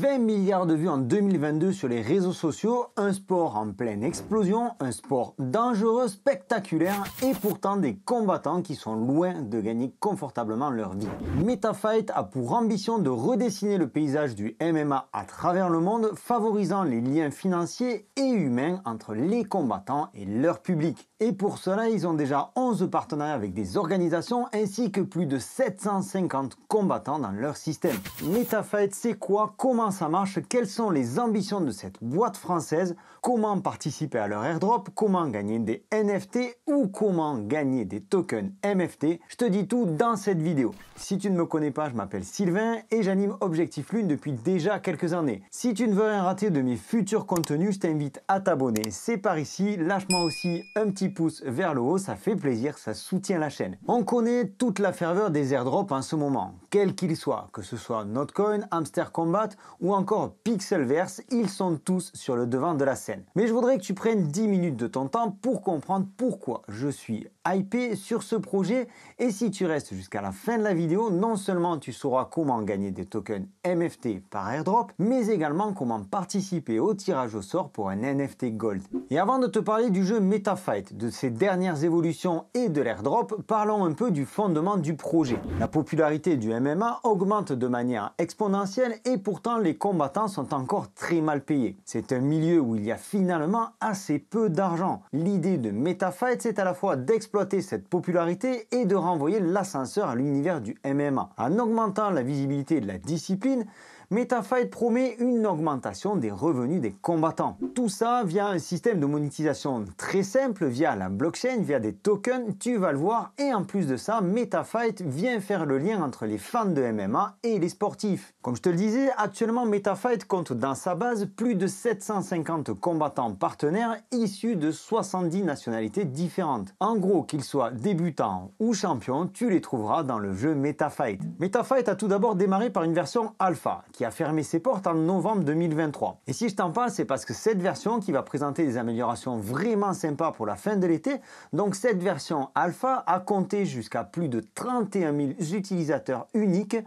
20 milliards de vues en 2022 sur les réseaux sociaux, un sport en pleine explosion, un sport dangereux, spectaculaire et pourtant des combattants qui sont loin de gagner confortablement leur vie. MetaFight a pour ambition de redessiner le paysage du MMA à travers le monde, favorisant les liens financiers et humains entre les combattants et leur public. Et pour cela, ils ont déjà 11 partenariats avec des organisations ainsi que plus de 750 combattants dans leur système. MetaFight, c'est quoi? Comment ça marche? Quelles sont les ambitions de cette boîte française? Comment participer à leur airdrop? Comment gagner des NFT ou comment gagner des tokens MFT? Je te dis tout dans cette vidéo. Si tu ne me connais pas, je m'appelle Sylvain et j'anime Objectif Lune depuis déjà quelques années. Si tu ne veux rien rater de mes futurs contenus, je t'invite à t'abonner. C'est par ici, lâche-moi aussi un petit pouce vers le haut, ça fait plaisir, ça soutient la chaîne. On connaît toute la ferveur des airdrops en ce moment, quels qu'ils soient, que ce soit Notcoin, Hamster Combat ou encore Pixelverse, ils sont tous sur le devant de la scène. Mais je voudrais que tu prennes 10 minutes de ton temps pour comprendre pourquoi je suis hypé sur ce projet et si tu restes jusqu'à la fin de la vidéo, non seulement tu sauras comment gagner des tokens MFT par airdrop, mais également comment participer au tirage au sort pour un NFT Gold. Et avant de te parler du jeu MetaFight, de ses dernières évolutions et de l'airdrop, parlons un peu du fondement du projet. La popularité du MMA augmente de manière exponentielle et pourtant les combattants sont encore très mal payés. C'est un milieu où il y a finalement assez peu d'argent. L'idée de MetaFight, c'est à la fois d'exploiter cette popularité et de renvoyer l'ascenseur à l'univers du MMA. En augmentant la visibilité de la discipline, MetaFight promet une augmentation des revenus des combattants. Tout ça via un système de monétisation très simple, via la blockchain, via des tokens, tu vas le voir. Et en plus de ça, MetaFight vient faire le lien entre les fans de MMA et les sportifs. Comme je te le disais, actuellement MetaFight compte dans sa base plus de 750 combattants partenaires issus de 70 nationalités différentes. En gros, qu'ils soient débutants ou champions, tu les trouveras dans le jeu MetaFight. MetaFight a tout d'abord démarré par une version alpha, qui a fermé ses portes en novembre 2023. Et si je t'en parle, c'est parce que cette version qui va présenter des améliorations vraiment sympas pour la fin de l'été, donc cette version alpha a compté jusqu'à plus de 31 000 utilisateurs uniques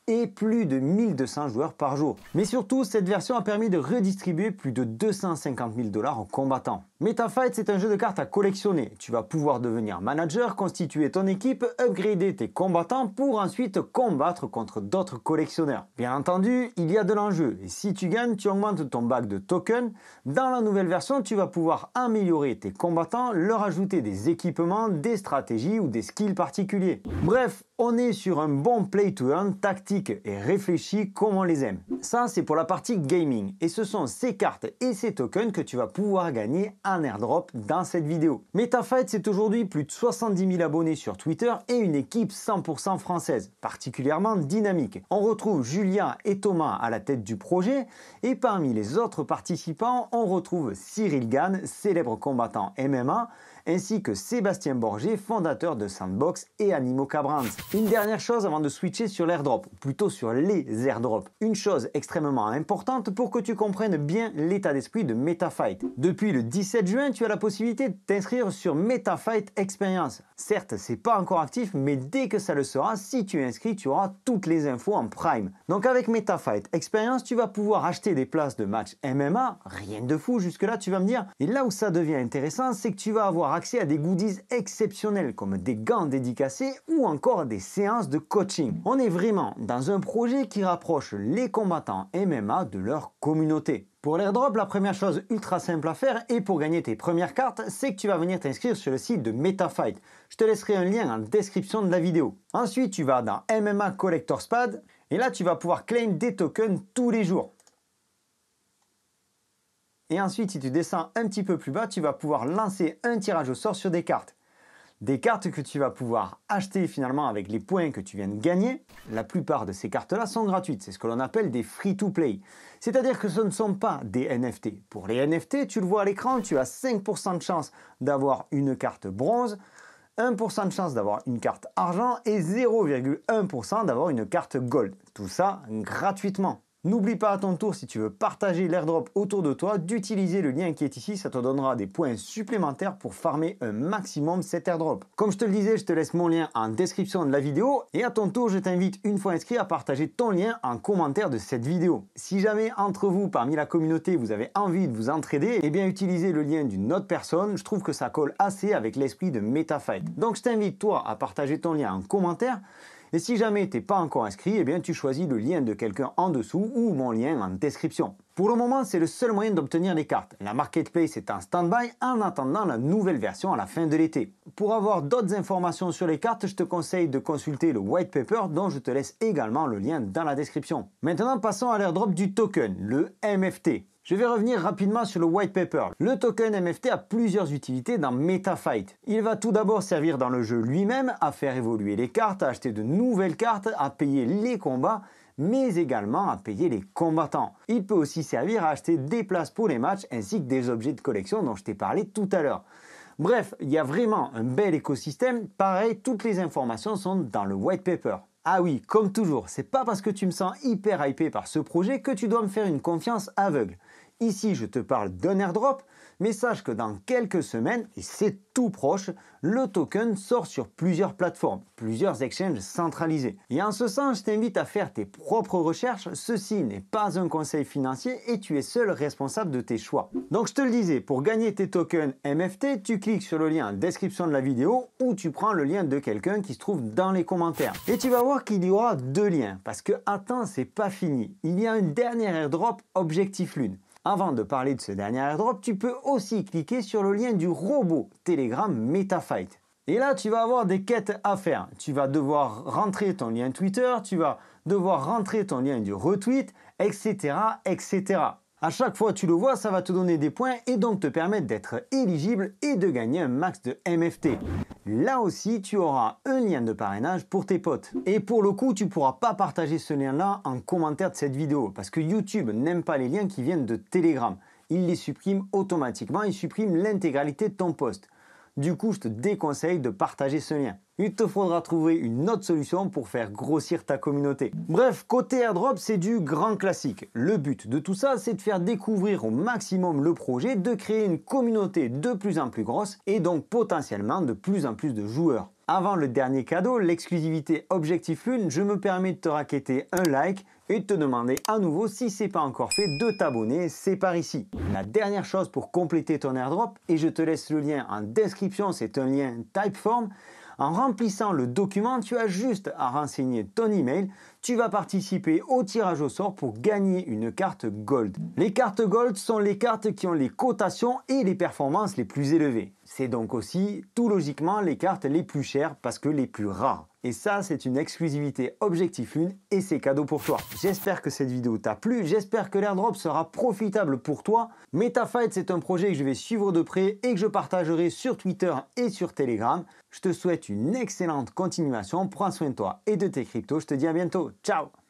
et plus de 1200 joueurs par jour. Mais surtout, cette version a permis de redistribuer plus de 250 000 $ aux combattants. MetaFight, c'est un jeu de cartes à collectionner. Tu vas pouvoir devenir manager, constituer ton équipe, upgrader tes combattants pour ensuite combattre contre d'autres collectionneurs. Bien entendu, il y a de l'enjeu et si tu gagnes, tu augmentes ton bac de tokens. Dans la nouvelle version, tu vas pouvoir améliorer tes combattants, leur ajouter des équipements, des stratégies ou des skills particuliers. Bref, on est sur un bon play to earn tactique et réfléchi comme on les aime. Ça, c'est pour la partie gaming et ce sont ces cartes et ces tokens que tu vas pouvoir gagner en airdrop dans cette vidéo. MetaFight, c'est aujourd'hui plus de 70 000 abonnés sur Twitter et une équipe 100% française, particulièrement dynamique. On retrouve Julia et Thomas à la tête du projet et parmi les autres participants, on retrouve Cyril Gann, célèbre combattant MMA, ainsi que Sébastien Borgé, fondateur de Sandbox et Animoca Brands. Une dernière chose avant de switcher sur l'airdrop, ou plutôt sur les airdrops. Une chose extrêmement importante pour que tu comprennes bien l'état d'esprit de MetaFight. Depuis le 17 juin, tu as la possibilité de t'inscrire sur MetaFight Experience. Certes, c'est pas encore actif, mais dès que ça le sera, si tu es inscrit, tu auras toutes les infos en prime. Donc avec MetaFight Experience, tu vas pouvoir acheter des places de match MMA, rien de fou jusque-là, tu vas me dire. Et là où ça devient intéressant, c'est que tu vas avoir accès à des goodies exceptionnels comme des gants dédicacés ou encore des séances de coaching. On est vraiment dans un projet qui rapproche les combattants MMA de leur communauté. Pour l'airdrop, la première chose ultra simple à faire et pour gagner tes premières cartes, c'est que tu vas venir t'inscrire sur le site de MetaFight. Je te laisserai un lien en description de la vidéo. Ensuite, tu vas dans MMA Collector's Pad et là, tu vas pouvoir claim des tokens tous les jours. Et ensuite, si tu descends un petit peu plus bas, tu vas pouvoir lancer un tirage au sort sur des cartes. Des cartes que tu vas pouvoir acheter finalement avec les points que tu viens de gagner. La plupart de ces cartes-là sont gratuites. C'est ce que l'on appelle des free-to-play. C'est-à-dire que ce ne sont pas des NFT. Pour les NFT, tu le vois à l'écran, tu as 5% de chance d'avoir une carte bronze, 1% de chance d'avoir une carte argent et 0,1% d'avoir une carte gold. Tout ça gratuitement. N'oublie pas à ton tour, si tu veux partager l'airdrop autour de toi, d'utiliser le lien qui est ici, ça te donnera des points supplémentaires pour farmer un maximum cet airdrop. Comme je te le disais, je te laisse mon lien en description de la vidéo et à ton tour, je t'invite une fois inscrit à partager ton lien en commentaire de cette vidéo. Si jamais entre vous, parmi la communauté, vous avez envie de vous entraider, eh bien utilisez le lien d'une autre personne, je trouve que ça colle assez avec l'esprit de MetaFight. Donc je t'invite toi à partager ton lien en commentaire. Et si jamais tu n'es pas encore inscrit, eh bien tu choisis le lien de quelqu'un en dessous ou mon lien en description. Pour le moment, c'est le seul moyen d'obtenir les cartes. La marketplace est en stand-by en attendant la nouvelle version à la fin de l'été. Pour avoir d'autres informations sur les cartes, je te conseille de consulter le white paper dont je te laisse également le lien dans la description. Maintenant, passons à l'airdrop du token, le MFT. Je vais revenir rapidement sur le white paper. Le token MFT a plusieurs utilités dans MetaFight. Il va tout d'abord servir dans le jeu lui-même à faire évoluer les cartes, à acheter de nouvelles cartes, à payer les combats, mais également à payer les combattants. Il peut aussi servir à acheter des places pour les matchs ainsi que des objets de collection dont je t'ai parlé tout à l'heure. Bref, il y a vraiment un bel écosystème. Pareil, toutes les informations sont dans le white paper. Ah oui, comme toujours, c'est pas parce que tu me sens hyper hypé par ce projet que tu dois me faire une confiance aveugle. Ici, je te parle d'un airdrop, mais sache que dans quelques semaines, et c'est tout proche, le token sort sur plusieurs plateformes, plusieurs exchanges centralisés. Et en ce sens, je t'invite à faire tes propres recherches. Ceci n'est pas un conseil financier et tu es seul responsable de tes choix. Donc je te le disais, pour gagner tes tokens MFT, tu cliques sur le lien en description de la vidéo ou tu prends le lien de quelqu'un qui se trouve dans les commentaires. Et tu vas voir qu'il y aura deux liens, parce que attends, c'est pas fini. Il y a un dernier airdrop Objectif Lune. Avant de parler de ce dernier airdrop, tu peux aussi cliquer sur le lien du robot Telegram MetaFight. Et là, tu vas avoir des quêtes à faire. Tu vas devoir rentrer ton lien Twitter, tu vas devoir rentrer ton lien du retweet, etc., etc. À chaque fois que tu le vois, ça va te donner des points et donc te permettre d'être éligible et de gagner un max de MFT. Là aussi, tu auras un lien de parrainage pour tes potes. Et pour le coup, tu ne pourras pas partager ce lien-là en commentaire de cette vidéo parce que YouTube n'aime pas les liens qui viennent de Telegram. Il les supprime automatiquement, il supprime l'intégralité de ton post. Du coup, je te déconseille de partager ce lien. Il te faudra trouver une autre solution pour faire grossir ta communauté. Bref, côté airdrop, c'est du grand classique. Le but de tout ça, c'est de faire découvrir au maximum le projet, de créer une communauté de plus en plus grosse et donc potentiellement de plus en plus de joueurs. Avant le dernier cadeau, l'exclusivité Objectif Lune, je me permets de te raqueter un like et de te demander à nouveau, si ce n'est pas encore fait, de t'abonner, c'est par ici. La dernière chose pour compléter ton airdrop, et je te laisse le lien en description, c'est un lien Typeform. En remplissant le document, tu as juste à renseigner ton email. Tu vas participer au tirage au sort pour gagner une carte Gold. Les cartes Gold sont les cartes qui ont les cotations et les performances les plus élevées. C'est donc aussi, tout logiquement, les cartes les plus chères parce que les plus rares. Et ça, c'est une exclusivité Objectif Lune et c'est cadeau pour toi. J'espère que cette vidéo t'a plu, j'espère que l'airdrop sera profitable pour toi. MetaFight, c'est un projet que je vais suivre de près et que je partagerai sur Twitter et sur Telegram. Je te souhaite une excellente continuation, prends soin de toi et de tes cryptos, je te dis à bientôt, ciao!